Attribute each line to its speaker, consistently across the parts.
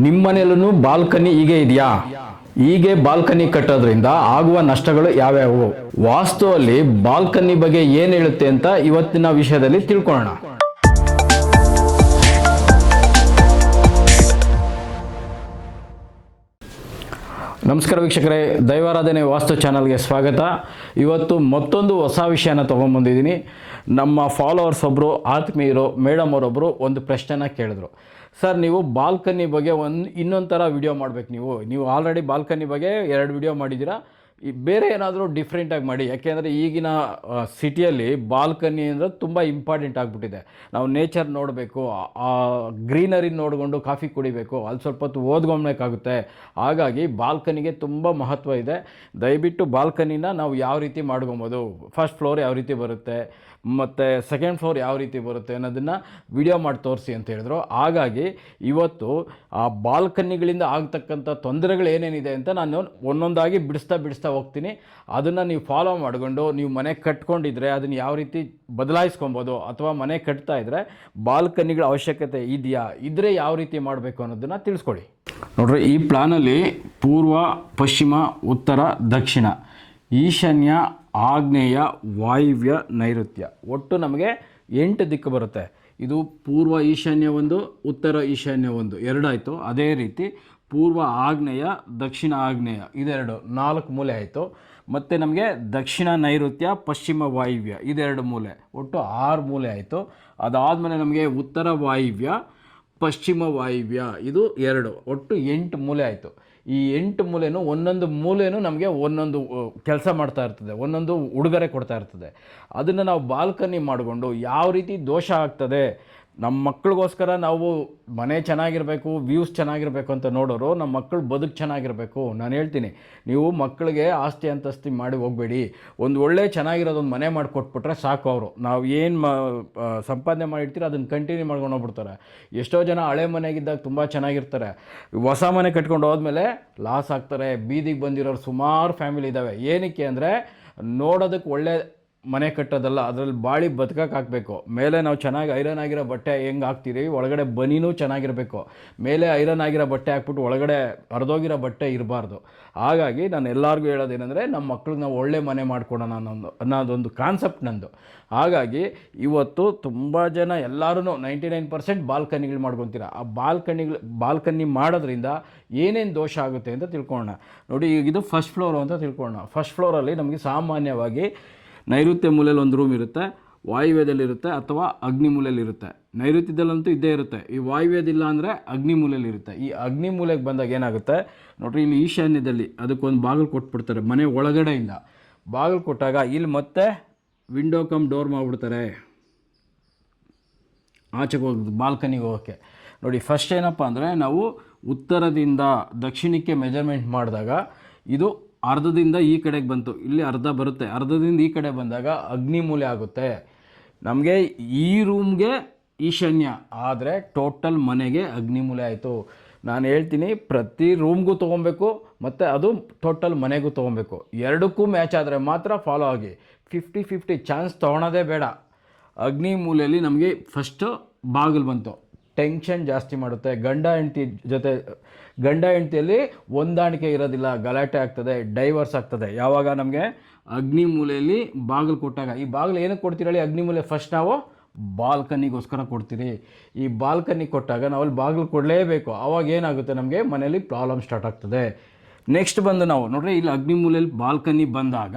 Speaker 1: ನಿಮ್ಮ ಮನೆಯಲ್ಲೂ ಬಾಲ್ಕನಿ ಹೀಗೆ ಇದೆಯಾ? ಹೀಗೆ ಬಾಲ್ಕನಿ ಕಟ್ಟೋದ್ರಿಂದ ಆಗುವ ನಷ್ಟಗಳು ಯಾವ್ಯಾವು? ವಾಸ್ತುವಲ್ಲಿ ಬಾಲ್ಕನಿ ಬಗ್ಗೆ ಏನು ಹೇಳುತ್ತೆ ಅಂತ ಇವತ್ತಿನ ವಿಷಯದಲ್ಲಿ ತಿಳ್ಕೊಳ್ಳೋಣ. ನಮಸ್ಕಾರ ವೀಕ್ಷಕರೇ, ದೈವಾರಾಧನೆ ವಾಸ್ತು ಚಾನಲ್ಗೆ ಸ್ವಾಗತ. ಇವತ್ತು ಮತ್ತೊಂದು ಹೊಸ ವಿಷಯನ ತೊಗೊಂಬಂದಿದ್ದೀನಿ. ನಮ್ಮ ಫಾಲೋವರ್ಸ್ ಒಬ್ಬರು ಆತ್ಮೀಯರು ಮೇಡಮ್ ಅವರೊಬ್ಬರು ಒಂದು ಪ್ರಶ್ನೆನ ಕೇಳಿದ್ರು. ಸರ್, ನೀವು ಬಾಲ್ಕನಿ ಬಗ್ಗೆ ಇನ್ನೊಂದು ಥರ ವಿಡಿಯೋ ಮಾಡಬೇಕು. ನೀವು ಆಲ್ರೆಡಿ ಬಾಲ್ಕನಿ ಬಗ್ಗೆ 2 ವಿಡಿಯೋ ಮಾಡಿದ್ದೀರಾ. ಬೇರೆ ಏನಾದರೂ ಡಿಫ್ರೆಂಟಾಗಿ ಮಾಡಿ. ಯಾಕೆಂದರೆ ಈಗಿನ ಸಿಟಿಯಲ್ಲಿ ಬಾಲ್ಕನಿ ಅಂದರೆ ತುಂಬ ಇಂಪಾರ್ಟೆಂಟ್ ಆಗಿಬಿಟ್ಟಿದೆ. ನಾವು ನೇಚರ್ ನೋಡಬೇಕು, ಆ ಗ್ರೀನರಿ ನೋಡಿಕೊಂಡು ಕಾಫಿ ಕುಡಿಬೇಕು, ಅಲ್ಲಿ ಸ್ವಲ್ಪ ಹೊತ್ತು ಓದ್ಕೊಳ್ಬೇಕಾಗುತ್ತೆ. ಹಾಗಾಗಿ ಬಾಲ್ಕನಿಗೆ ತುಂಬ ಮಹತ್ವ ಇದೆ. ದಯವಿಟ್ಟು ಬಾಲ್ಕನಿನ ನಾವು ಯಾವ ರೀತಿ ಮಾಡ್ಕೊಬೋದು, ಫಸ್ಟ್ ಫ್ಲೋರ್ ಯಾವ ರೀತಿ ಬರುತ್ತೆ ಮತ್ತು ಸೆಕೆಂಡ್ ಫ್ಲೋರ್ ಯಾವ ರೀತಿ ಬರುತ್ತೆ ಅನ್ನೋದನ್ನು ವಿಡಿಯೋ ಮಾಡಿ ತೋರಿಸಿ ಅಂತ ಹೇಳಿದ್ರು. ಹಾಗಾಗಿ ಇವತ್ತು ಆ ಬಾಲ್ಕನಿಗಳಿಂದ ಆಗ್ತಕ್ಕಂಥ ತೊಂದರೆಗಳು ಏನೇನಿದೆ ಅಂತ ನಾನು ಒಂದೊಂದಾಗಿ ಬಿಡಿಸ್ತಾ ಹೋಗ್ತೀನಿ. ಅದನ್ನು ನೀವು ಫಾಲೋ ಮಾಡಿಕೊಂಡು ನೀವು ಮನೆ ಕಟ್ಕೊಂಡಿದ್ರೆ ಅದನ್ನು ಯಾವ ರೀತಿ ಬದಲಾಯಿಸ್ಕೊಬೋದು, ಅಥವಾ ಮನೆ ಕಟ್ತಾ ಇದ್ದರೆ ಬಾಲ್ಕನಿಗಳ ಅವಶ್ಯಕತೆ ಇದೆಯಾ, ಇದ್ದರೆ ಯಾವ ರೀತಿ ಮಾಡಬೇಕು ಅನ್ನೋದನ್ನು ತಿಳಿಸ್ಕೊಡಿ. ನೋಡ್ರಿ, ಈ ಪ್ಲಾನಲ್ಲಿ ಪೂರ್ವ, ಪಶ್ಚಿಮ, ಉತ್ತರ, ದಕ್ಷಿಣ, ಈಶಾನ್ಯ, ಆಗ್ನೇಯ, ವಾಯುವ್ಯ, ನೈಋತ್ಯ, ಒಟ್ಟು ನಮಗೆ 8 ದಿಕ್ಕು ಬರುತ್ತೆ. ಇದು ಪೂರ್ವ ಈಶಾನ್ಯ ಒಂದು, ಉತ್ತರ ಈಶಾನ್ಯ ಒಂದು, 2 ಆಯಿತು. ಅದೇ ರೀತಿ ಪೂರ್ವ ಆಗ್ನೇಯ, ದಕ್ಷಿಣ ಆಗ್ನೇಯ, ಇದೆರಡು, 4 ಮೂಲೆ ಆಯಿತು. ಮತ್ತು ನಮಗೆ ದಕ್ಷಿಣ ನೈಋತ್ಯ, ಪಶ್ಚಿಮ ವಾಯುವ್ಯ, ಇದೆರಡು ಮೂಲೆ, ಒಟ್ಟು 6 ಮೂಲೆ ಆಯಿತು. ಅದಾದಮೇಲೆ ನಮಗೆ ಉತ್ತರ ವಾಯುವ್ಯ, ಪಶ್ಚಿಮ ವಾಯುವ್ಯ, ಇದು 2, ಒಟ್ಟು 8 ಮೂಲೆ ಆಯಿತು. ಈ 8 ಮೂಲೆನೂ ಒಂದೊಂದು ಮೂಲೆನೂ ನಮಗೆ ಒಂದೊಂದು ಕೆಲಸ ಮಾಡ್ತಾ ಇರ್ತದೆ, ಒಂದೊಂದು ಉಡುಗೊರೆ ಕೊಡ್ತಾ ಇರ್ತದೆ. ಅದನ್ನು ನಾವು ಬಾಲ್ಕನಿ ಮಾಡಿಕೊಂಡು ಯಾವ ರೀತಿ ದೋಷ ಆಗ್ತದೆ, ನಮ್ಮ ಮಕ್ಕಳಿಗೋಸ್ಕರ ನಾವು ಮನೆ ಚೆನ್ನಾಗಿರಬೇಕು, ವ್ಯೂಸ್ ಚೆನ್ನಾಗಿರಬೇಕು ಅಂತ ನೋಡೋರು, ನಮ್ಮ ಮಕ್ಕಳು ಬದುಕು ಚೆನ್ನಾಗಿರಬೇಕು. ನಾನು ಹೇಳ್ತೀನಿ, ನೀವು ಮಕ್ಕಳಿಗೆ ಆಸ್ತಿ ಅಂತಸ್ತಿ ಮಾಡಿ ಹೋಗಬೇಡಿ. ಒಂದು ಒಳ್ಳೆ ಚೆನ್ನಾಗಿರೋದೊಂದು ಮನೆ ಮಾಡಿಕೊಟ್ಬಿಟ್ರೆ ಸಾಕು. ಅವರು ನಾವು ಏನು ಸಂಪಾದನೆ ಮಾಡಿರ್ತೀರೋ ಅದನ್ನು ಕಂಟಿನ್ಯೂ ಮಾಡ್ಕೊಂಡು ಹೋಗ್ಬಿಡ್ತಾರೆ. ಎಷ್ಟೋ ಜನ ಹಳೆ ಮನೆಗಿದ್ದಾಗ ತುಂಬ ಚೆನ್ನಾಗಿರ್ತಾರೆ, ಹೊಸ ಮನೆ ಕಟ್ಕೊಂಡು ಹೋದ್ಮೇಲೆ ಲಾಸ್ ಆಗ್ತಾರೆ. ಬೀದಿಗೆ ಬಂದಿರೋರು ಸುಮಾರು ಫ್ಯಾಮಿಲಿ ಇದ್ದಾವೆ. ಏನಕ್ಕೆ ಅಂದರೆ ನೋಡೋದಕ್ಕೆ ಒಳ್ಳೆ ಮನೆ ಕಟ್ಟೋದಲ್ಲ, ಅದರಲ್ಲಿ ಬಾಳಿ ಬದುಕಕ್ಕೆ ಹಾಕಬೇಕು. ಮೇಲೆ ನಾವು ಚೆನ್ನಾಗಿ ಐರನ್ ಆಗಿರೋ ಬಟ್ಟೆ ಹೆಂಗೆ ಹಾಕ್ತೀರಿ, ಒಳಗಡೆ ಬನೀನೂ ಚೆನ್ನಾಗಿರಬೇಕು. ಮೇಲೆ ಐರನ್ ಆಗಿರೋ ಬಟ್ಟೆ ಹಾಕ್ಬಿಟ್ಟು ಒಳಗಡೆ ಹರಿದೋಗಿರೋ ಬಟ್ಟೆ ಇರಬಾರ್ದು. ಹಾಗಾಗಿ ನಾನು ಎಲ್ಲರಿಗೂ ಹೇಳೋದೇನೆಂದರೆ, ನಮ್ಮ ಮಕ್ಳಿಗೆ ನಾವು ಒಳ್ಳೆ ಮನೆ ಮಾಡ್ಕೊಡೋಣ ಅನ್ನೋದೊಂದು ಕಾನ್ಸೆಪ್ಟ್ ನಂದು. ಹಾಗಾಗಿ ಇವತ್ತು ತುಂಬ ಜನ ಎಲ್ಲರೂ 99% ಬಾಲ್ಕನಿಗಳು ಮಾಡ್ಕೊತೀರ. ಆ ಬಾಲ್ಕನಿ ಮಾಡೋದ್ರಿಂದ ಏನೇನು ದೋಷ ಆಗುತ್ತೆ ಅಂತ ತಿಳ್ಕೊಳ್ಳೋಣ. ನೋಡಿ, ಇದು ಫಸ್ಟ್ ಫ್ಲೋರು ಅಂತ ತಿಳ್ಕೊಳ್ಳೋಣ. ಫಸ್ಟ್ ಫ್ಲೋರಲ್ಲಿ ನಮಗೆ ಸಾಮಾನ್ಯವಾಗಿ ನೈಋತ್ಯ ಮೂಲೆಯಲ್ಲಿ ಒಂದು ರೂಮ್ ಇರುತ್ತೆ, ವಾಯುವ್ಯದಲ್ಲಿರುತ್ತೆ, ಅಥವಾ ಅಗ್ನಿ ಮೂಲೆಯಲ್ಲಿರುತ್ತೆ. ನೈಋತ್ಯದಲ್ಲಂತೂ ಇದ್ದೇ ಇರುತ್ತೆ. ಈ ವಾಯುವ್ಯದಿಲ್ಲ ಅಂದರೆ ಅಗ್ನಿ ಮೂಲೆಯಲ್ಲಿರುತ್ತೆ. ಈ ಅಗ್ನಿ ಮೂಲೆಗೆ ಬಂದಾಗ ಏನಾಗುತ್ತೆ ನೋಡಿರಿ, ಇಲ್ಲಿ ಈಶಾನ್ಯದಲ್ಲಿ ಅದಕ್ಕೊಂದು ಬಾಗಿಲು ಕೊಟ್ಬಿಡ್ತಾರೆ. ಮನೆ ಒಳಗಡೆಯಿಂದ ಬಾಗಿಲು ಕೊಟ್ಟಾಗ ಇಲ್ಲಿ ಮತ್ತೆ ವಿಂಡೋ ಕಮ್ ಡೋರ್ ಮಾಡಿಬಿಡ್ತಾರೆ ಆಚೆಗೆ ಹೋಗೋದು, ಬಾಲ್ಕನಿಗೆ ಹೋಗೋಕ್ಕೆ. ನೋಡಿ, ಫಸ್ಟ್ ಏನಪ್ಪ ಅಂದರೆ, ನಾವು ಉತ್ತರದಿಂದ ದಕ್ಷಿಣಕ್ಕೆ ಮೆಜರ್ಮೆಂಟ್ ಮಾಡಿದಾಗ ಇದು ಅರ್ಧದಿಂದ ಈ ಕಡೆಗೆ ಬಂತು, ಇಲ್ಲಿ ಅರ್ಧ ಬರುತ್ತೆ. ಅರ್ಧದಿಂದ ಈ ಕಡೆ ಬಂದಾಗ ಅಗ್ನಿ ಮೂಲೆ ಆಗುತ್ತೆ. ನಮಗೆ ಈ ರೂಮ್ಗೆ ಈಶಾನ್ಯ ಆದರೆ ಟೋಟಲ್ ಮನೆಗೆ ಅಗ್ನಿ ಮೂಲೆ ಆಯಿತು. ನಾನು ಹೇಳ್ತೀನಿ, ಪ್ರತಿ ರೂಮ್ಗೂ ತೊಗೊಬೇಕು ಮತ್ತು ಅದು ಟೋಟಲ್ ಮನೆಗೂ ತೊಗೊಬೇಕು. ಎರಡಕ್ಕೂ ಮ್ಯಾಚ್ ಆದರೆ ಮಾತ್ರ ಫಾಲೋ ಆಗಿ. 50-50 ಚಾನ್ಸ್ ತೊಗೊಳೋದೇ ಬೇಡ. ಅಗ್ನಿ ಮೂಲೆಯಲ್ಲಿ ನಮಗೆ ಫಸ್ಟು ಬಾಗಿಲು ಬಂತು, ಟೆನ್ಷನ್ ಜಾಸ್ತಿ ಮಾಡುತ್ತೆ. ಗಂಡ ಹೆಂಡತಿಯಲ್ಲಿ ಹೊಂದಾಣಿಕೆ ಇರೋದಿಲ್ಲ, ಗಲಾಟೆ ಆಗ್ತದೆ, ಡೈವರ್ಸ್ ಆಗ್ತದೆ. ಯಾವಾಗ ನಮಗೆ ಅಗ್ನಿ ಮೂಲೆಯಲ್ಲಿ ಬಾಗಿಲು ಕೊಟ್ಟಾಗ, ಈ ಬಾಗಿಲು ಏನಕ್ಕೆ ಕೊಡ್ತೀರಳಿ, ಅಗ್ನಿ ಮೂಲೆ ಫಸ್ಟ್ ನಾವು ಬಾಲ್ಕನಿಗೋಸ್ಕರ ಕೊಡ್ತೀರಿ. ಈ ಬಾಲ್ಕನಿ ಕೊಟ್ಟಾಗ ನಾವು ಅಲ್ಲಿ ಬಾಗಿಲು ಕೊಡಲೇಬೇಕು. ಆವಾಗ ಏನಾಗುತ್ತೆ, ನಮಗೆ ಮನೆಯಲ್ಲಿ ಪ್ರಾಬ್ಲಮ್ ಸ್ಟಾರ್ಟ್ ಆಗ್ತದೆ. ನೆಕ್ಸ್ಟ್ ಬಂದು ನಾವು ನೋಡ್ರಿ, ಇಲ್ಲಿ ಅಗ್ನಿ ಮೂಲೆಯಲ್ಲಿ ಬಾಲ್ಕನಿ ಬಂದಾಗ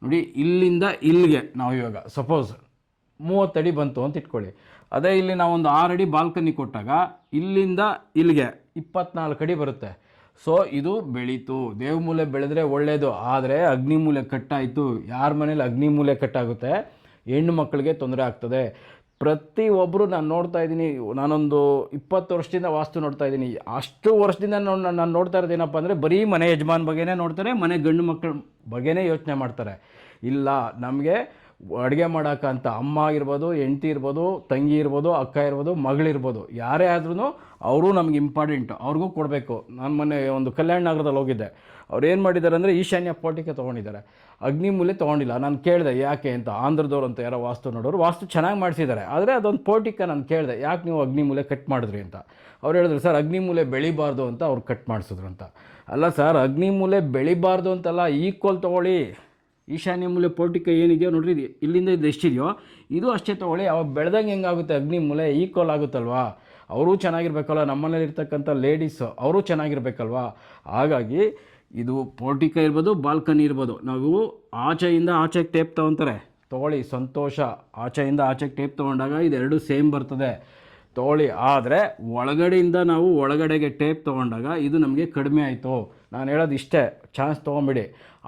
Speaker 1: ನೋಡಿ, ಇಲ್ಲಿಂದ ಇಲ್ಲಿಗೆ ನಾವು ಇವಾಗ ಸಪೋಸ್ 30 ಅಡಿ ಬಂತು ಅಂತ ಇಟ್ಕೊಳ್ಳಿ. ಅದೇ ಇಲ್ಲಿ ನಾವೊಂದು 6 ಅಡಿ ಬಾಲ್ಕನಿ ಕೊಟ್ಟಾಗ ಇಲ್ಲಿಂದ ಇಲ್ಲಿಗೆ 24 ಅಡಿ ಬರುತ್ತೆ. ಸೊ ಇದು ಬೆಳೀತು. ದೇವಮೂಲೆ ಬೆಳೆದ್ರೆ ಒಳ್ಳೆಯದು. ಆದರೆ ಅಗ್ನಿ ಮೂಲೆ ಕಟ್ಟಾಯಿತು, ಯಾರ ಮನೇಲಿ ಅಗ್ನಿ ಮೂಲೆ ಕಟ್ಟಾಗುತ್ತೆ, ಹೆಣ್ಣು ಮಕ್ಕಳಿಗೆ ತೊಂದರೆ ಆಗ್ತದೆ. ಪ್ರತಿಯೊಬ್ಬರು ನಾನು ನೋಡ್ತಾ ಇದ್ದೀನಿ, ನಾನೊಂದು 20 ವರ್ಷದಿಂದ ವಾಸ್ತು ನೋಡ್ತಾ ಇದ್ದೀನಿ. ಅಷ್ಟು ವರ್ಷದಿಂದ ನಾನು ನೋಡ್ತಾ ಇರೋದೇನಪ್ಪ ಅಂದರೆ, ಬರೀ ಮನೆ ಯಜಮಾನ್ ಬಗ್ಗೆನೇ ನೋಡ್ತಾರೆ, ಮನೆ ಗಂಡು ಮಕ್ಕಳ ಬಗ್ಗೆನೇ ಯೋಚನೆ ಮಾಡ್ತಾರೆ. ಇಲ್ಲ, ನಮಗೆ ಅಡುಗೆ ಮಾಡೋಕ್ಕಂತ ಅಮ್ಮ ಇರ್ಬೋದು, ಹೆಂಡ್ತಿ ಇರ್ಬೋದು, ತಂಗಿ ಇರ್ಬೋದು, ಅಕ್ಕ ಇರ್ಬೋದು, ಮಗಳಿರ್ಬೋದು, ಯಾರೇ ಆದ್ರೂ ಅವರು ನಮ್ಗೆ ಇಂಪಾರ್ಟೆಂಟು, ಅವ್ರಿಗೂ ಕೊಡಬೇಕು. ನಾನು ಮೊನ್ನೆ ಒಂದು ಕಲ್ಯಾಣ ನಗರದಲ್ಲಿ ಹೋಗಿದ್ದೆ. ಅವ್ರು ಏನು ಮಾಡಿದ್ದಾರೆ ಅಂದರೆ ಈಶಾನ್ಯ ಪೋರ್ಟಿಕೆ ತೊಗೊಂಡಿದ್ದಾರೆ, ಅಗ್ನಿಮೂಲೆ ತೊಗೊಂಡಿಲ್ಲ. ನಾನು ಕೇಳಿದೆ ಯಾಕೆ ಅಂತ. ಆಂಧ್ರದವ್ರು ಅಂತ ಯಾರೋ ವಾಸ್ತು ನೋಡೋರು, ವಾಸ್ತು ಚೆನ್ನಾಗಿ ಮಾಡಿಸಿದ್ದಾರೆ, ಆದರೆ ಅದೊಂದು ಪೋರ್ಟಿಕೆ ನಾನು ಕೇಳಿದೆ ಯಾಕೆ ನೀವು ಅಗ್ನಿಮೂಲೆ ಕಟ್ ಮಾಡಿದ್ರಿ ಅಂತ. ಅವ್ರು ಹೇಳಿದ್ರು ಸರ್ ಅಗ್ನಿಮೂಲೆ ಬೆಳಿಬಾರ್ದು ಅಂತ ಅವ್ರು ಕಟ್ ಮಾಡಿಸಿದ್ರು ಅಂತ. ಅಲ್ಲ ಸರ್, ಅಗ್ನಿಮೂಲೆ ಬೆಳಿಬಾರ್ದು ಅಂತಲ್ಲ, ಈಕ್ವಲ್ ತೊಗೊಳ್ಳಿ. ಈಶಾನ್ಯ ಮೂಲೆ ಪೋರ್ಟಿಕೆ ಏನಿದೆಯೋ ನೋಡ್ರಿ, ಇಲ್ಲಿಂದ ಇದು ಎಷ್ಟಿದೆಯೋ ಇದು ಅಷ್ಟೇ ತೊಗೊಳ್ಳಿ. ಅವಾಗ ಬೆಳೆದಂಗೆ ಹೆಂಗಾಗುತ್ತೆ, ಅಗ್ನಿಮೂಲೆ ಈಕ್ವಲ್ ಆಗುತ್ತಲ್ವಾ. ಅವರೂ ಚೆನ್ನಾಗಿರ್ಬೇಕಲ್ವ, ನಮ್ಮನೇಲಿರ್ತಕ್ಕಂಥ ಲೇಡೀಸು ಅವರು ಚೆನ್ನಾಗಿರ್ಬೇಕಲ್ವ. ಹಾಗಾಗಿ ಇದು ಪೋರ್ಟಿಕೆ ಇರ್ಬೋದು, ಬಾಲ್ಕನಿ ಇರ್ಬೋದು, ನಾವು ಆಚೆಯಿಂದ ಆಚೆಗೆ ಟೇಪ್ ತೊಗೊಳ್ಳಿ, ಸಂತೋಷ. ಆಚೆಯಿಂದ ಆಚೆಗೆ ಟೇಪ್ ತೊಗೊಂಡಾಗ ಇದೆರಡು ಸೇಮ್ ಬರ್ತದೆ, ತೊಗೊಳ್ಳಿ. ಆದರೆ ಒಳಗಡೆಯಿಂದ ನಾವು ಒಳಗಡೆಗೆ ಟೇಪ್ ತೊಗೊಂಡಾಗ ಇದು ನಮಗೆ ಕಡಿಮೆ ಆಯಿತು. ನಾನು ಹೇಳೋದು ಇಷ್ಟೇ, ಚಾನ್ಸ್ ತೊಗೊಂಬಿಡಿ.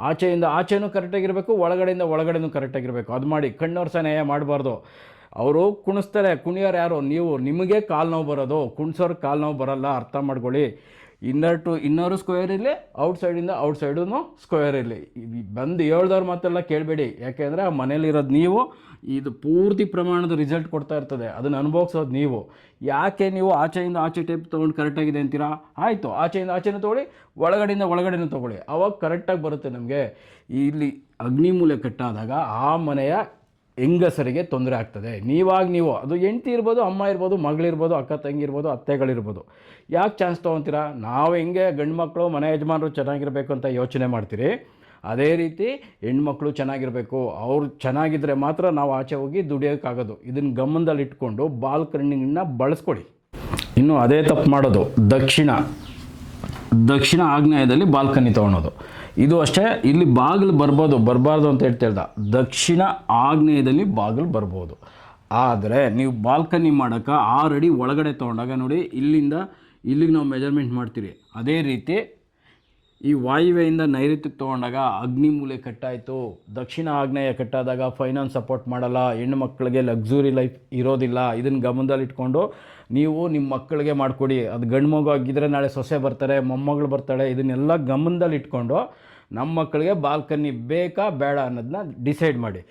Speaker 1: ಆಚೆಯಿಂದ ಆಚೆನೂ ಕರೆಕ್ಟಾಗಿರಬೇಕು, ಒಳಗಡೆಯಿಂದ ಒಳಗಡೆನೂ ಕರೆಕ್ಟಾಗಿರಬೇಕು. ಅದು ಮಾಡಿ. ಕಣ್ಣವ್ರ ಸಹಾಯ ಮಾಡಬಾರ್ದು. ಅವರು ಕುಣಿಸ್ತಾರೆ, ಕುಣಿಯೋರು ಯಾರು? ನೀವು. ನಿಮಗೆ ಕಾಲು ನೋವು ಬರೋದು, ಕುಣಿಸೋರು ಕಾಲು ನೋವು ಬರೋಲ್ಲ, ಅರ್ಥ ಮಾಡ್ಕೊಳ್ಳಿ. ಇನ್ನರು ಸ್ಕ್ವೇರ್ ಇರಲಿ, ಔಟ್ಸೈಡಿಂದ ಔಟ್ಸೈಡೂ ಸ್ಕ್ವೇರ್ ಇರಲಿ. ಬಂದು ಹೇಳ್ದವ್ರ ಮಾತೆಲ್ಲ ಕೇಳಬೇಡಿ, ಯಾಕೆಂದರೆ ಆ ಮನೇಲಿರೋದು ನೀವು. ಇದು ಪೂರ್ತಿ ಪ್ರಮಾಣದ ರಿಸಲ್ಟ್ ಕೊಡ್ತಾ ಇರ್ತದೆ, ಅದನ್ನು ಅನುಭವಿಸೋದು ನೀವು. ಯಾಕೆ ನೀವು ಆಚೆಯಿಂದ ಆಚೆ ಟೇಪ್ ತೊಗೊಂಡು ಕರೆಕ್ಟಾಗಿದೆ ಅಂತೀರಾ? ಆಯಿತು, ಆಚೆಯಿಂದ ಆಚೆನೂ ತೊಗೊಳ್ಳಿ, ಒಳಗಡೆಯಿಂದ ಒಳಗಡೆನೂ ತೊಗೊಳ್ಳಿ, ಅವಾಗ ಕರೆಕ್ಟಾಗಿ ಬರುತ್ತೆ ನಮಗೆ. ಇಲ್ಲಿ ಅಗ್ನಿಮೂಲೆ ಕಟ್ಟಾದಾಗ ಆ ಮನೆಯ ಹೆಂಗಸರಿಗೆ ತೊಂದರೆ ಆಗ್ತದೆ. ನೀವು ಅದು ಹೆಂಡ್ತಿ ಇರ್ಬೋದು, ಅಮ್ಮ ಇರ್ಬೋದು, ಮಗಳಿರ್ಬೋದು, ಅಕ್ಕ ತಂಗಿ ಇರ್ಬೋದು, ಅತ್ತೆಗಳಿರ್ಬೋದು. ಯಾಕೆ ಚಾನ್ಸ್ ತೊಗೊತೀರಾ? ನಾವು ಹೆಂಗೆ ಗಂಡು ಮಕ್ಕಳು ಮನೆ ಯಜಮಾನರು ಚೆನ್ನಾಗಿರಬೇಕು ಅಂತ ಯೋಚನೆ ಮಾಡ್ತೀರಿ, ಅದೇ ರೀತಿ ಹೆಣ್ಮಕ್ಳು ಚೆನ್ನಾಗಿರಬೇಕು. ಅವ್ರು ಚೆನ್ನಾಗಿದ್ದರೆ ಮಾತ್ರ ನಾವು ಆಚೆ ಹೋಗಿ ದುಡಿಯೋಕ್ಕಾಗೋದು. ಇದನ್ನು ಗಮನದಲ್ಲಿ ಇಟ್ಕೊಂಡು ಬಾಲ್ಕನಿನ ಬಳಸ್ಕೊಡಿ. ಇನ್ನು ಅದೇ ತಪ್ಪು ಮಾಡೋದು, ದಕ್ಷಿಣ ಆಗ್ನೇಯದಲ್ಲಿ ಬಾಲ್ಕನಿ ತೊಗೊಳೋದು. ಇದು ಅಷ್ಟೇ, ಇಲ್ಲಿ ಬಾಗಿಲು ಬರಬಾರ್ದು ಅಂತ ಹೇಳ್ತಾ ದಕ್ಷಿಣ ಆಗ್ನೇಯದಲ್ಲಿ ಬಾಗಿಲು ಬರ್ಬೋದು. ಆದರೆ ನೀವು ಬಾಲ್ಕನಿ ಮಾಡೋಕ್ಕೆ 6 ಅಡಿ ಒಳಗಡೆ ತೊಗೊಂಡಾಗ ನೋಡಿ, ಇಲ್ಲಿಗೆ ನಾವು ಮೆಜರ್ಮೆಂಟ್ ಮಾಡ್ತೀರಿ. ಅದೇ ರೀತಿ ಈ ವಾಯುವ್ಯದಿಂದ ನೈಋತ್ಯಕ್ಕೆ ತೊಗೊಂಡಾಗ ಅಗ್ನಿಮೂಲೆ ಕಟ್ಟಾಯಿತು. ದಕ್ಷಿಣ ಆಗ್ನೇಯ ಕಟ್ಟಾದಾಗ ಫೈನಾನ್ಸ್ ಸಪೋರ್ಟ್ ಮಾಡಲ್ಲ, ಹೆಣ್ಣು ಮಕ್ಕಳಿಗೆ ಲಕ್ಸುರಿ ಲೈಫ್ ಇರೋದಿಲ್ಲ. ಇದನ್ನು ಗಮನದಲ್ಲಿಟ್ಕೊಂಡು ನೀವು ನಿಮ್ಮ ಮಕ್ಕಳಿಗೆ ಮಾಡಿಕೊಡಿ. ಅದು ಗಂಡು ಮಗು ಆಗಿದ್ದರೆ ನಾಳೆ ಸೊಸೆ ಬರ್ತಾರೆ, ಮೊಮ್ಮಗಳು ಬರ್ತಾಳೆ. ಇದನ್ನೆಲ್ಲ ಗಮನದಲ್ಲಿಟ್ಕೊಂಡು ನಮ್ಮ ಮಕ್ಕಳಿಗೆ ಬಾಲ್ಕನಿ ಬೇಕಾ ಬೇಡ ಅನ್ನೋದನ್ನ ಡಿಸೈಡ್ ಮಾಡಿ.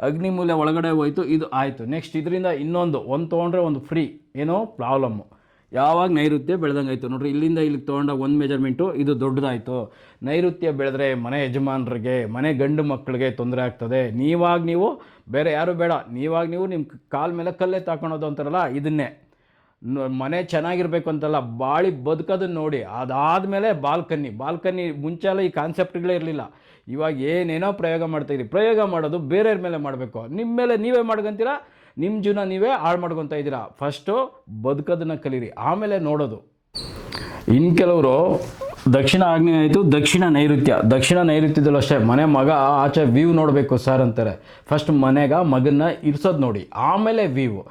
Speaker 1: ಅಗ್ನಿಮೂಲೆ ಒಳಗಡೆ ಹೋಯ್ತು, ಇದು ಆಯಿತು. ನೆಕ್ಸ್ಟ್ ಇದರಿಂದ ಒಂದು ತೊಗೊಂಡ್ರೆ ಒಂದು ಫ್ರೀ. ಏನೋ ಪ್ರಾಬ್ಲಮ್ಮು. ಯಾವಾಗ ನೈಋತ್ಯ ಬೆಳೆದಂಗೆ ಆಯಿತು ನೋಡ್ರಿ, ಇಲ್ಲಿಂದ ಇಲ್ಲಿಗೆ ತೊಗೊಂಡಾಗ ಒಂದು ಮೆಜರ್ಮೆಂಟು ಇದು ದೊಡ್ಡದಾಯಿತು. ನೈಋತ್ಯ ಬೆಳೆದ್ರೆ ಮನೆ ಯಜಮಾನರಿಗೆ, ಮನೆ ಗಂಡು ಮಕ್ಕಳಿಗೆ ತೊಂದರೆ ಆಗ್ತದೆ. ನೀವು ಬೇರೆ ಯಾರು ಬೇಡ, ನೀವು ನಿಮ್ಮ ಕಾಲ ಮೇಲೆ ಕಲ್ಲೇ ತಾಕೊಳೋದು ಅಂತಾರಲ್ಲ, ಇದನ್ನೇ. ಮನೆ ಚೆನ್ನಾಗಿರ್ಬೇಕು ಅಂತಲ್ಲ, ಬಾಳಿ ಬದುಕೋದನ್ನು ನೋಡಿ. ಅದಾದಮೇಲೆ ಬಾಲ್ಕನಿ ಮುಂಚೆ ಎಲ್ಲ ಈ ಕಾನ್ಸೆಪ್ಟ್ಗಳೇ ಇರಲಿಲ್ಲ. ಇವಾಗ ಏನೇನೋ ಪ್ರಯೋಗ ಮಾಡ್ತಾಯಿದ್ದೀರಿ. ಪ್ರಯೋಗ ಮಾಡೋದು ಬೇರೆಯವ್ರ ಮೇಲೆ ಮಾಡಬೇಕು, ನಿಮ್ಮ ಮೇಲೆ ನೀವೇ ಮಾಡ್ಕೊತೀರಾ, ನಿಮ್ಮ ಜೀವನ ನೀವೇ ಹಾಳು ಮಾಡ್ಕೊತಾ ಇದ್ದೀರಾ. ಫಸ್ಟು ಬದುಕೋದನ್ನು ಕಲೀರಿ, ಆಮೇಲೆ ನೋಡೋದು. ಇನ್ನು ಕೆಲವರು ದಕ್ಷಿಣ ಆಗ್ನೇಯ ಆಯಿತು, ದಕ್ಷಿಣ ನೈಋತ್ಯದಲ್ಲೂ ಅಷ್ಟೇ ಮನೆ ಮಗ ಆಚೆ ವ್ಯೂ ನೋಡಬೇಕು ಸರ್ ಅಂತಾರೆ. ಫಸ್ಟ್ ಮಗನ ಇರಿಸೋದು ನೋಡಿ, ಆಮೇಲೆ ವ್ಯೂ.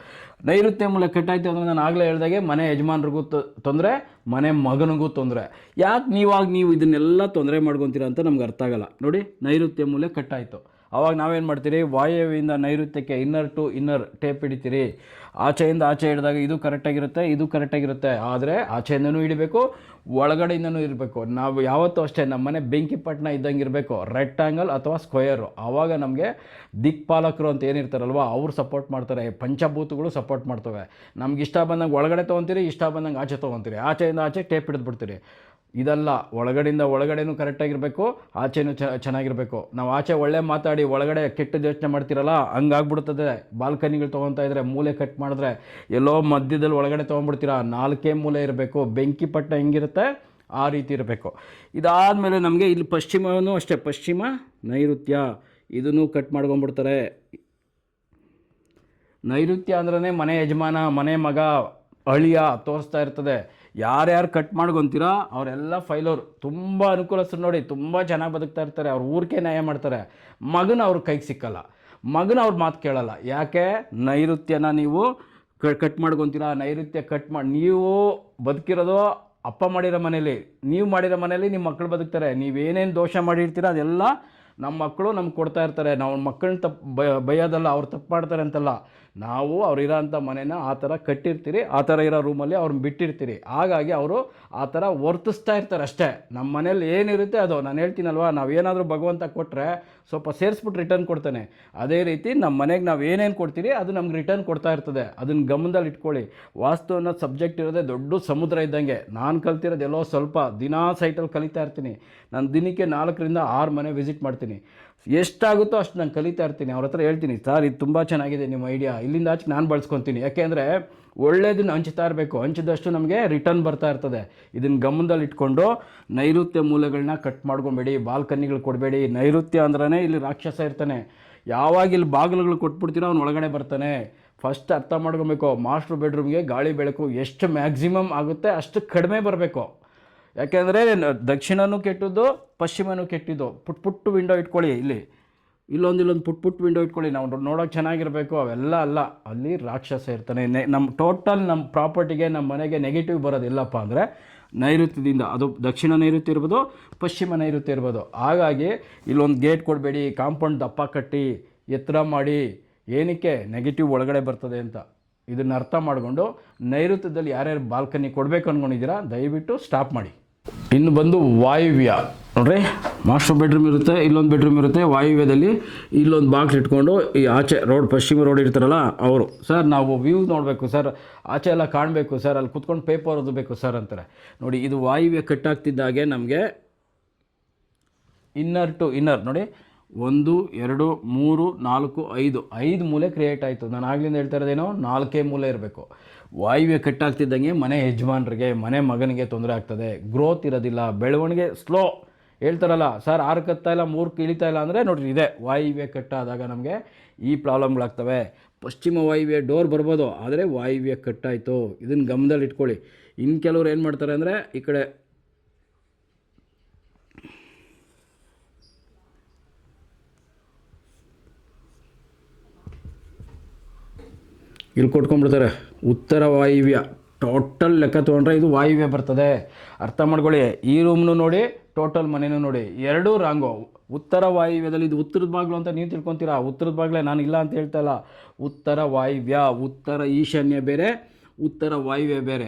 Speaker 1: ನೈಋತ್ಯ ಮೂಲೆ ಕಟ್ಟಾಯ್ತು ಅಂದರೆ ನಾನು ಆಗಲೇ ಹೇಳ್ದಾಗೆ ಮನೆ ಯಜಮಾನ್ರಿಗೂ ತೊಂದರೆ, ಮನೆ ಮಗನಿಗೂ ತೊಂದರೆ. ಯಾಕೆ ನೀವು ಇದನ್ನೆಲ್ಲ ತೊಂದರೆ ಮಾಡ್ಕೊತೀರ ಅಂತ ನಮ್ಗೆ ಅರ್ಥ ಆಗಲ್ಲ. ನೋಡಿ, ನೈಋತ್ಯ ಮೂಲೆ ಕಟ್ಟಾಯಿತು, ಆವಾಗ ನಾವೇನು ಮಾಡ್ತೀರಿ, ವಾಯುವ್ಯದಿಂದ ನೈಋತ್ಯಕ್ಕೆ ಇನ್ನರ್ ಟು ಇನ್ನರ್ ಟೇಪ್ ಹಿಡಿತೀರಿ. ಆಚೆಯಿಂದ ಆಚೆ ಹಿಡಿದಾಗ ಇದು ಕರೆಕ್ಟಾಗಿರುತ್ತೆ. ಆದರೆ ಆಚೆಯಿಂದನೂ ಹಿಡಿಬೇಕು, ಒಳಗಡೆಯಿಂದನೂ ಇರಬೇಕು. ನಾವು ಯಾವತ್ತೂ ಅಷ್ಟೇ ನಮ್ಮ ಮನೆ ಬೆಂಕಿಪಟ್ಟಣ ಇದ್ದಂಗೆ ಇರಬೇಕು, ರೆಕ್ಟಾಂಗಲ್ ಅಥವಾ ಸ್ಕ್ವೇರು. ಆವಾಗ ನಮಗೆ ದಿಕ್ಪಾಲಕರು ಅಂತ ಏನಿರ್ತಾರಲ್ವ, ಅವ್ರು ಸಪೋರ್ಟ್ ಮಾಡ್ತಾರೆ, ಪಂಚಭೂತಗಳು ಸಪೋರ್ಟ್ ಮಾಡ್ತವೆ. ನಮ್ಗೆ ಇಷ್ಟ ಬಂದಂಗೆ ಒಳಗಡೆ ತೊಗೊತೀರಿ, ಇಷ್ಟ ಬಂದಂಗೆ ಆಚೆ ತೊಗೊತೀರಿ, ಆಚೆಯಿಂದ ಆಚೆ ಟೇಪ್ ಹಿಡಿದ್ಬಿಡ್ತೀರಿ. ಇದಲ್ಲ, ಒಳಗಡೆಯಿಂದ ಒಳಗಡೆನೂ ಕರೆಕ್ಟಾಗಿರಬೇಕು, ಆಚೆನೂ ಚೆನ್ನಾಗಿರಬೇಕು. ನಾವು ಆಚೆ ಒಳ್ಳೆ ಮಾತಾಡಿ ಒಳಗಡೆ ಕೆಟ್ಟದ್ದು ಯೋಚನೆ ಮಾಡ್ತಿರಲ್ಲ, ಹಂಗಾಗ್ಬಿಡ್ತದೆ. ಬಾಲ್ಕನಿಗಳು ತೊಗೊತಾ ಇದ್ರೆ ಮೂಲೆ ಕಟ್ ಮಾಡಿದ್ರೆ ಎಲ್ಲೋ ಮಧ್ಯದಲ್ಲಿ ಒಳಗಡೆ ತೊಗೊಂಡ್ಬಿಡ್ತೀರಾ. 4 ಮೂಲೆ ಇರಬೇಕು, ಬೆಂಕಿಪಟ್ಟಣ ಹೆಂಗಿರುತ್ತೆ ಆ ರೀತಿ ಇರಬೇಕು. ಇದಾದಮೇಲೆ ನಮಗೆ ಇಲ್ಲಿ ಪಶ್ಚಿಮವೂ ಅಷ್ಟೇ, ಪಶ್ಚಿಮ ನೈಋತ್ಯ ಇದನ್ನು ಕಟ್ ಮಾಡ್ಕೊಂಡ್ಬಿಡ್ತಾರೆ. ನೈಋತ್ಯ ಅಂದ್ರೆ ಮನೆ ಯಜಮಾನ, ಮನೆ ಮಗ, ಅಳಿಯ ತೋರಿಸ್ತಾ ಇರ್ತದೆ. ಯಾರ್ಯಾರು ಕಟ್ ಮಾಡ್ಕೊತೀರಾ ಅವರೆಲ್ಲ ಫೈಲೋರು, ತುಂಬ ಅನುಕೂಲಸ್ಥರು ನೋಡಿ, ತುಂಬ ಚೆನ್ನಾಗಿ ಬದುಕ್ತಾ ಇರ್ತಾರೆ. ಅವ್ರ ಊರಿಕೆ ನ್ಯಾಯ ಮಾಡ್ತಾರೆ. ಮಗನ ಅವ್ರ ಕೈಗೆ ಸಿಕ್ಕಲ್ಲ, ಮಗನ ಅವ್ರ ಮಾತು ಕೇಳಲ್ಲ. ಯಾಕೆ? ನೈಋತ್ಯನ ನೀವು ಕಟ್ ಮಾಡ್ಕೊತೀರಾ. ನೈಋತ್ಯ ಕಟ್ ಮಾಡಿ ನೀವು ಬದುಕಿರೋದು ಅಪ್ಪ ಮಾಡಿರೋ ಮನೇಲಿ, ನೀವು ಮಾಡಿರೋ ಮನೇಲಿ ನಿಮ್ಮ ಮಕ್ಕಳು ಬದುಕ್ತಾರೆ. ನೀವೇನೇನು ದೋಷ ಮಾಡಿರ್ತೀರ ಅದೆಲ್ಲ ನಮ್ಮ ಮಕ್ಕಳು ನಮ್ಗೆ ಕೊಡ್ತಾ ಇರ್ತಾರೆ. ನಾವು ಮಕ್ಕಳನ್ನ ಬೈಯೋದಲ್ಲ, ಅವ್ರು ತಪ್ಪು ಮಾಡ್ತಾರೆ ಅಂತಲ್ಲ. ನಾವು ಅವ್ರಿರೋ ಅಂಥ ಮನೇನ ಆ ಥರ ಕಟ್ಟಿರ್ತೀರಿ, ಆ ಥರ ಇರೋ ರೂಮಲ್ಲಿ ಅವ್ರನ್ನ ಬಿಟ್ಟಿರ್ತೀರಿ. ಹಾಗಾಗಿ ಅವರು ಆ ಥರ ವರ್ತಿಸ್ತಾ ಇರ್ತಾರೆ ಅಷ್ಟೇ. ನಮ್ಮ ಮನೇಲಿ ಏನಿರುತ್ತೆ ಅದು, ನಾನು ಹೇಳ್ತೀನಲ್ವ, ನಾವೇನಾದರೂ ಭಗವಂತ ಕೊಟ್ಟರೆ ಸ್ವಲ್ಪ ಸೇರಿಸ್ಬಿಟ್ಟು ರಿಟರ್ನ್ ಕೊಡ್ತಾನೆ. ಅದೇ ರೀತಿ ನಮ್ಮ ಮನೆಗೆ ನಾವು ಏನೇನು ಕೊಡ್ತೀರಿ ಅದು ನಮ್ಗೆ ರಿಟರ್ನ್ ಕೊಡ್ತಾ ಇರ್ತದೆ. ಅದನ್ನು ಗಮನದಲ್ಲಿ ಇಟ್ಕೊಳ್ಳಿ. ವಾಸ್ತು ಅನ್ನೋ ಸಬ್ಜೆಕ್ಟ್ ಇರೋದೇ ದೊಡ್ಡ ಸಮುದ್ರ ಇದ್ದಂಗೆ. ನಾನು ಕಲ್ತಿರೋದು ಎಲ್ಲೋ ಸ್ವಲ್ಪ, ದಿನಾ ಸೈಟಲ್ಲಿ ಕಲಿತಾ ಇರ್ತೀನಿ. ನಾನು ದಿನಕ್ಕೆ 4ರಿಂದ 6 ಮನೆ ವಿಸಿಟ್ ಮಾಡ್ತೀನಿ. ಎಷ್ಟಾಗುತ್ತೋ ಅಷ್ಟು ನಾನು ಕಲಿತಾ ಇರ್ತೀನಿ. ಅವ್ರ ಹತ್ರ ಹೇಳ್ತೀನಿ, ಸರ್ ಇದು ತುಂಬ ಚೆನ್ನಾಗಿದೆ ನಿಮ್ಮ ಐಡಿಯಾ, ಇಲ್ಲಿಂದ ಆಚೆ ನಾನು ಬಳಸ್ಕೊತೀನಿ. ಯಾಕೆಂದರೆ ಒಳ್ಳೇದನ್ನು ಹಂಚ್ತಾ ಇರಬೇಕು, ಹಂಚಿದಷ್ಟು ನಮಗೆ ರಿಟರ್ನ್ ಬರ್ತಾ ಇರ್ತದೆ. ಇದನ್ನು ಗಮನದಲ್ಲಿ ಇಟ್ಕೊಂಡು ನೈಋತ್ಯ ಮೂಲೆಗಳನ್ನ ಕಟ್ ಮಾಡ್ಕೊಬೇಡಿ, ಬಾಲ್ಕನಿಗಳು ಕೊಡಬೇಡಿ. ನೈಋತ್ಯ ಅಂದ್ರೇ ಇಲ್ಲಿ ರಾಕ್ಷಸ ಇರ್ತಾನೆ. ಯಾವಾಗ ಇಲ್ಲಿ ಬಾಗಿಲುಗಳು ಕೊಟ್ಬಿಡ್ತೀರೋ ಅವ್ನು ಒಳಗಡೆ ಬರ್ತಾನೆ. ಫಸ್ಟ್ ಅರ್ಥ ಮಾಡ್ಕೊಬೇಕು, ಮಾಸ್ಟ್ರ್ ಬೆಡ್ರೂಮ್ಗೆ ಗಾಳಿ ಬೆಳಕು ಎಷ್ಟು ಮ್ಯಾಕ್ಸಿಮಮ್ ಆಗುತ್ತೆ ಅಷ್ಟು ಕಡಿಮೆ ಬರಬೇಕು. ಯಾಕೆಂದರೆ ದಕ್ಷಿಣನೂ ಕೆಟ್ಟದ್ದು, ಪಶ್ಚಿಮನೂ ಕೆಟ್ಟಿದ್ದು. ಪುಟ್ಟು ವಿಂಡೋ ಇಟ್ಕೊಳ್ಳಿ, ಇಲ್ಲೊಂದು ಪುಟ್ಟು ವಿಂಡೋ ಇಟ್ಕೊಳ್ಳಿ, ನಾವು ನೋಡೋಕೆ ಚೆನ್ನಾಗಿರಬೇಕು. ಅವೆಲ್ಲ ಅಲ್ಲ, ಅಲ್ಲಿ ರಾಕ್ಷಸ ಇರ್ತಾನೆ. ನಮ್ಮ ಟೋಟಲ್ ನಮ್ಮ ಪ್ರಾಪರ್ಟಿಗೆ, ನಮ್ಮ ಮನೆಗೆ ನೆಗೆಟಿವ್ ಬರೋದಿಲ್ಲಪ್ಪ ಅಂದರೆ ನೈಋತ್ಯದಿಂದ. ಅದು ದಕ್ಷಿಣ ನೈಋತ್ಯ ಇರ್ಬೋದು, ಪಶ್ಚಿಮ ನೈಋತ್ಯ ಇರ್ಬೋದು. ಹಾಗಾಗಿ ಇಲ್ಲೊಂದು ಗೇಟ್ ಕೊಡಬೇಡಿ, ಕಾಂಪೌಂಡ್ ದಪ್ಪ ಕಟ್ಟಿ ಎತ್ತರ ಮಾಡಿ. ಏನಕ್ಕೆ? ನೆಗೆಟಿವ್ ಒಳಗಡೆ ಬರ್ತದೆ ಅಂತ. ಇದನ್ನು ಅರ್ಥ ಮಾಡಿಕೊಂಡು ನೈಋತ್ಯದಲ್ಲಿ ಯಾರ್ಯಾರು ಬಾಲ್ಕನಿ ಕೊಡಬೇಕು ಅಂದ್ಕೊಂಡಿದ್ದೀರಾ ದಯವಿಟ್ಟು ಸ್ಟಾಪ್ ಮಾಡಿ. ಇನ್ನು ಬಂದು ವಾಯುವ್ಯ ನೋಡ್ರಿ, ಮಾಸ್ಟರ್ ಬೆಡ್ರೂಮ್ ಇರುತ್ತೆ, ಇಲ್ಲೊಂದು ಬೆಡ್ರೂಮ್ ಇರುತ್ತೆ. ವಾಯುವ್ಯದಲ್ಲಿ ಇಲ್ಲೊಂದು ಬಾಕ್ಸ್ ಇಟ್ಕೊಂಡು ಈ ಆಚೆ ರೋಡ್, ಪಶ್ಚಿಮ ರೋಡ್ ಇರ್ತಾರಲ್ಲ ಅವರು, ಸರ್ ನಾವು ವ್ಯೂ ನೋಡಬೇಕು ಸರ್, ಆಚೆ ಎಲ್ಲ ಕಾಣಬೇಕು ಸರ್, ಅಲ್ಲಿ ಕುತ್ಕೊಂಡು ಪೇಪರ್ ಓದಬೇಕು ಸರ್ ಅಂತಾರೆ. ನೋಡಿ, ಇದು ವಾಯುವ್ಯ ಕಟ್ಟಾಗ್ತಿದ್ದಾಗೆ ನಮಗೆ ಇನ್ನರ್ ಟು ಇನ್ನರ್ ನೋಡಿ, 1 2 3 4 5 ಮೂಲೆ ಕ್ರಿಯೇಟ್ ಆಯಿತು. ನಾನು ಆಗ್ಲಿಂದ ಹೇಳ್ತಾ ಇರೋದೇನೋ 4 ಮೂಲೆ ಇರಬೇಕು. ವಾಯುವ್ಯ ಕಟ್ಟಾಗ್ತಿದ್ದಂಗೆ ಮನೆ ಯಜಮಾನರಿಗೆ, ಮನೆ ಮಗನಿಗೆ ತೊಂದರೆ ಆಗ್ತದೆ. ಗ್ರೋತ್ ಇರೋದಿಲ್ಲ, ಬೆಳವಣಿಗೆ ಸ್ಲೋ. ಹೇಳ್ತಾರಲ್ಲ ಸರ್ 6 ಹತ್ತಾ ಇಲ್ಲ 3 ಇಳಿತಾ ಇಲ್ಲ ಅಂದರೆ ನೋಡಿರಿ, ಇದೆ ವಾಯುವ್ಯ ಕಟ್ಟಾದಾಗ ನಮಗೆ ಈ ಪ್ರಾಬ್ಲಮ್ಗಳಾಗ್ತವೆ. ಪಶ್ಚಿಮ ವಾಯುವ್ಯ ಡೋರ್ ಬರ್ಬೋದು, ಆದರೆ ವಾಯುವ್ಯ ಕಟ್ಟಾಯಿತು. ಇದನ್ನು ಗಮನದಲ್ಲಿ ಇಟ್ಕೊಳ್ಳಿ. ಇನ್ನು ಕೆಲವ್ರು ಏನು ಮಾಡ್ತಾರೆ ಅಂದರೆ ಈ ಕಡೆ ಇಲ್ಲಿ ಕೊಟ್ಕೊಂಡ್ಬಿಡ್ತಾರೆ. ಉತ್ತರ ವಾಯುವ್ಯ ಟೋಟಲ್ ಲೆಕ್ಕ ತೊಗೊಂಡ್ರೆ ಇದು ವಾಯುವ್ಯ ಬರ್ತದೆ. ಅರ್ಥ ಮಾಡ್ಕೊಳ್ಳಿ. ಈ ರೂಮ್ನು ನೋಡಿ, ಟೋಟಲ್ ಮನೆಯೂ ನೋಡಿ, ಎರಡೂ ರಾಂಗು. ಉತ್ತರ ವಾಯುವ್ಯದಲ್ಲಿ ಇದು ಉತ್ತರದ ಬಾಗಿಲು ಅಂತ ನೀವು ತಿಳ್ಕೊತೀರಾ. ಉತ್ತರದ ಬಾಗಿಲೇ, ನಾನು ಇಲ್ಲ ಅಂತ ಹೇಳ್ತಾ ಇಲ್ಲ. ಉತ್ತರ ವಾಯುವ್ಯ, ಉತ್ತರ ಈಶಾನ್ಯ ಬೇರೆ, ಉತ್ತರ ವಾಯುವ್ಯ ಬೇರೆ.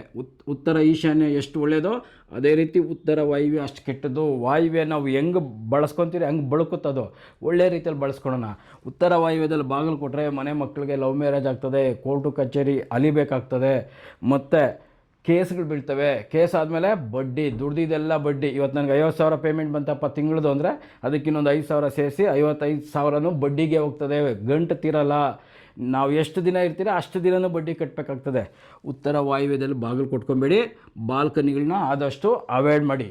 Speaker 1: ಉತ್ತರ ಈಶಾನ್ಯ ಎಷ್ಟು ಒಳ್ಳೆಯದೋ ಅದೇ ರೀತಿ ಉತ್ತರ ವಾಯುವ್ಯ ಅಷ್ಟು ಕೆಟ್ಟದ್ದು. ವಾಯುವ್ಯ ನಾವು ಹೆಂಗೆ ಬಳಸ್ಕೊತೀರಿ ಹಂಗೆ ಬಳಕುತ್ತದು. ಒಳ್ಳೆ ರೀತಿಯಲ್ಲಿ ಬಳಸ್ಕೊಳೋಣ. ಉತ್ತರ ವಾಯುವ್ಯದಲ್ಲಿ ಬಾಗಿಲು ಕೊಟ್ಟರೆ ಮನೆ ಮಕ್ಕಳಿಗೆ ಲವ್ ಮ್ಯಾರೇಜ್ ಆಗ್ತದೆ, ಕೋರ್ಟು ಕಚೇರಿ ಅಲಿಬೇಕಾಗ್ತದೆ, ಮತ್ತು ಕೇಸ್ಗಳು ಬೀಳ್ತವೆ. ಕೇಸ್ ಆದಮೇಲೆ ಬಡ್ಡಿ, ದುಡ್ದಿದ್ದೆಲ್ಲ ಬಡ್ಡಿ. ಇವತ್ತು ನನಗೆ 50,000 ಪೇಮೆಂಟ್ ಬಂತಪ್ಪ ತಿಂಗಳದು ಅಂದರೆ ಅದಕ್ಕೆ ಇನ್ನೊಂದು 5,000 ಸೇರಿಸಿ 55,000 ಬಡ್ಡಿಗೆ ಹೋಗ್ತದೆ. ಗಂಟು ತೀರಲ್ಲ. ನಾವು ಎಷ್ಟು ದಿನ ಇರ್ತೀರ ಅಷ್ಟು ದಿನವೂ ಬಡ್ಡಿ ಕಟ್ಟಬೇಕಾಗ್ತದೆ. ಉತ್ತರ ವಾಯುವ್ಯದಲ್ಲಿ ಬಾಗಿಲು ಕೊಟ್ಕೊಬೇಡಿ. ಬಾಲ್ಕನಿಗಳನ್ನ ಆದಷ್ಟು ಅವಾಯ್ಡ್ ಮಾಡಿ.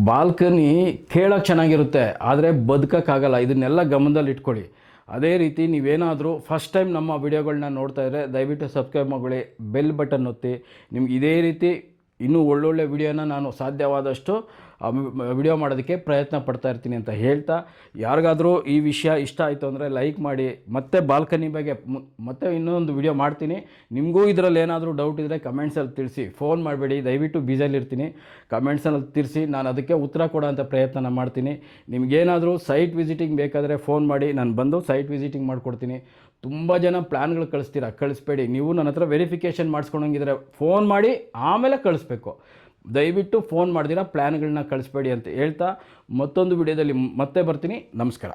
Speaker 1: ಬಾಲ್ಕನಿ ಕೇಳೋಕ್ಕೆ ಚೆನ್ನಾಗಿರುತ್ತೆ, ಆದರೆ ಬದುಕೋಕ್ಕಾಗಲ್ಲ. ಇದನ್ನೆಲ್ಲ ಗಮನದಲ್ಲಿ ಇಟ್ಕೊಳ್ಳಿ. ಅದೇ ರೀತಿ ನೀವೇನಾದರೂ ಫಸ್ಟ್ ಟೈಮ್ ನಮ್ಮ ವಿಡಿಯೋಗಳನ್ನ ನೋಡ್ತಾ ಇದ್ದರೆ ದಯವಿಟ್ಟು ಸಬ್ಸ್ಕ್ರೈಬ್ ಮಾಡಿ, ಬೆಲ್ ಬಟನ್ ಒತ್ತಿ. ನಿಮ್ಗೆ ಇದೇ ರೀತಿ ಇನ್ನೂ ಒಳ್ಳೊಳ್ಳೆ ವಿಡಿಯೋನ ನಾನು ಸಾಧ್ಯವಾದಷ್ಟು ವಿಡಿಯೋ ಮಾಡೋದಕ್ಕೆ ಪ್ರಯತ್ನ ಪಡ್ತಾ ಇರ್ತೀನಿ ಅಂತ ಹೇಳ್ತಾ, ಯಾರಿಗಾದರೂ ಈ ವಿಷಯ ಇಷ್ಟ ಆಯಿತು ಅಂದರೆ ಲೈಕ್ ಮಾಡಿ. ಮತ್ತೆ ಬಾಲ್ಕನಿ ಬಗ್ಗೆ ಮತ್ತೆ ಇನ್ನೊಂದು ವಿಡಿಯೋ ಮಾಡ್ತೀನಿ. ನಿಮಗೂ ಇದರಲ್ಲಿ ಏನಾದರೂ ಡೌಟ್ ಇದ್ದರೆ ಕಮೆಂಟ್ಸಲ್ಲಿ ತಿಳಿಸಿ. ಫೋನ್ ಮಾಡಬೇಡಿ, ದಯವಿಟ್ಟು ಬ್ಯುಸಿಯಲ್ಲಿರ್ತೀನಿ. ಕಮೆಂಟ್ಸಲ್ಲಿ ತಿಳಿಸಿ, ನಾನು ಅದಕ್ಕೆ ಉತ್ತರ ಕೊಡೋಂಥ ಪ್ರಯತ್ನ ಮಾಡ್ತೀನಿ. ನಿಮಗೇನಾದರೂ ಸೈಟ್ ವಿಸಿಟಿಂಗ್ ಬೇಕಾದರೆ ಫೋನ್ ಮಾಡಿ, ನಾನು ಬಂದು ಸೈಟ್ ವಿಸಿಟಿಂಗ್ ಮಾಡಿಕೊಡ್ತೀನಿ. ತುಂಬ ಜನ ಪ್ಲ್ಯಾನ್ಗಳು ಕಳಿಸ್ಬೇಡಿ. ನೀವು ನನ್ನ ಹತ್ರ ವೆರಿಫಿಕೇಷನ್ ಮಾಡಿಸ್ಕೊಳಂಗಿದ್ರೆ ಫೋನ್ ಮಾಡಿ ಆಮೇಲೆ ಕಳಿಸ್ಬೇಕು. ದಯವಿಟ್ಟು ಫೋನ್ ಮಾಡ್ದಿರಾ ಪ್ಲ್ಯಾನ್ಗಳನ್ನ ಕಳಿಸ್ಬೇಡಿ ಅಂತ ಹೇಳ್ತಾ ಮತ್ತೊಂದು ವಿಡಿಯೋದಲ್ಲಿ ಮತ್ತೆ ಬರ್ತೀನಿ. ನಮಸ್ಕಾರ.